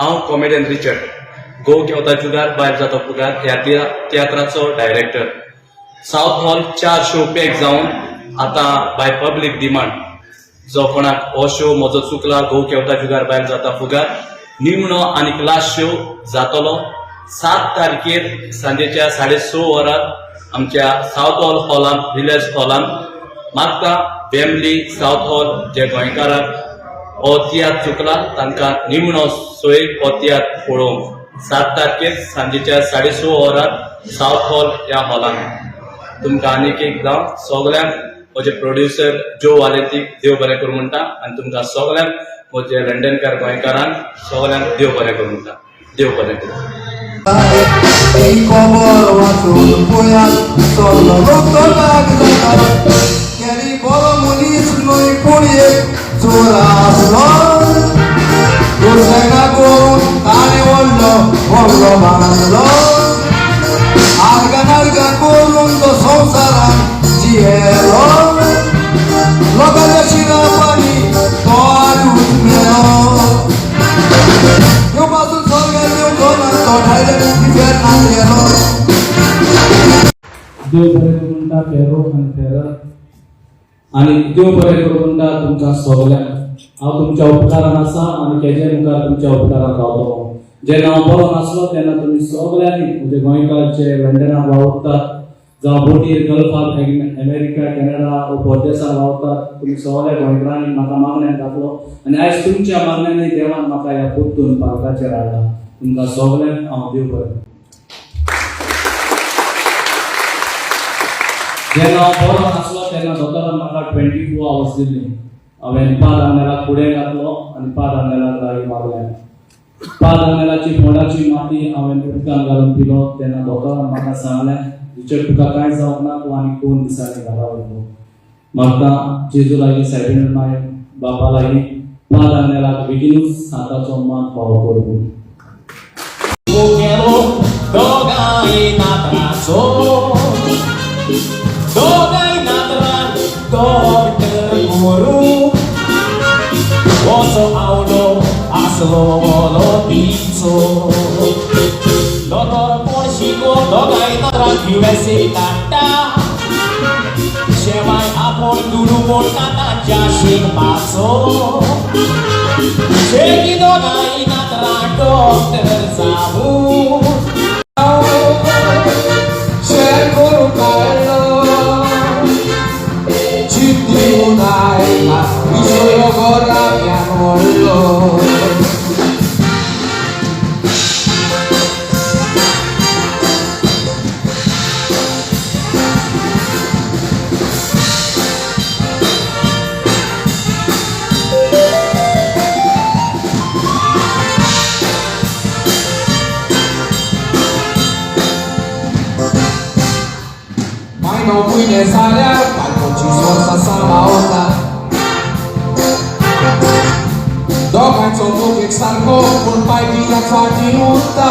हांव comedian Richard गो केवता जुगार भायर जाता फुगार ह्या तियात्राचो director. South Hall 4 show pack जावन आतां बाय पब्लीक डिमांड. जो कोणाक हो शो म्हजो चुकला गो केवता जुगार भायर जाता फुगार निमणो आनी लास्ट शो जातलो 7 तारखेर सांजेच्या 6:30 वरार आमच्या साऊथ हॉल हॉलान विलेज हॉलान. मागता फॅमिली साऊथ हॉल जे गोंयकाराक हो तियात्र चुकला तांकां निमणो सोय हो तियात्र पळोवंक 7 तारखेर सांजेच्या 6:30 वरार साऊथ हॉल ह्या हॉलान. तुमकां आनीक एकदां सगळ्यांक म्हजे प्रोड्युसर जो वालेतीक देव बरें करूं म्हणटा आनी तुमकां सगळ्यांक म्हजे लंडनकार गोंयकारांक सगळ्यांक देव बरें करूं म्हणटा. देव बरें करूं. देव बरें करूं म्हणटा फेरो आनी फेरर आनी देव बरें करूं म्हणटा तुमकां सगळ्यांक. हांव तुमच्या उपकारान आसा आनी तेजे मुखार तुमच्या उपकारान रावतलो. जेन्ना हांव बरो नासलो तेन्ना तुमी सगळ्यांनी म्हणजे गोंयकार जे लंडनाक वावुरतात जावं बोटीर गल्फाक अमेरिका कॅनडा वा परदेसांत वावुरतात तुमी सगळ्या गोंयकारांनी म्हाका मागण्यांत घातलो आनी आयज तुमच्या मागण्यांनी देवान म्हाका ह्या पोत्तून पालकाचेर हाडला. तुमकां सगळ्यांक हांव देव बरें. जेन्ना हांव बरो नासलो तेन्ना दोतोरान म्हाका 24 hours दिल्ली. हांवें 5 आंगेलाक फुडें घातलो आनी 5 आंगेलाक गाळी मारल्या. 5 आंगेलाची मोडाची माती हांवें उदकान घालून पिलो तेन्ना दोतोरान म्हाका सांगलें रिचर्ड तुका कांय जावंक ना तूं आनी 2 दिसांनी घरा वयलो. म्हाका जेजू लागीं सायडीन माय बापा लागीं 5 आंगेलाक बेगीनूच हाताचो मान फावो करूं. Dogay natran, dog terguru. Oso aulo, aslo lo pizzo. Doktor Porshiko, dogay natran, USA tata. Sheway apon dulu mon kata jashin paso. Sheki dogay natran, dokter sabu. No fui necesaria, palco chismosa sama onda. Dogaj co człowiek starko, kulpaj wina kwati usta.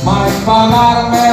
Maj pagar me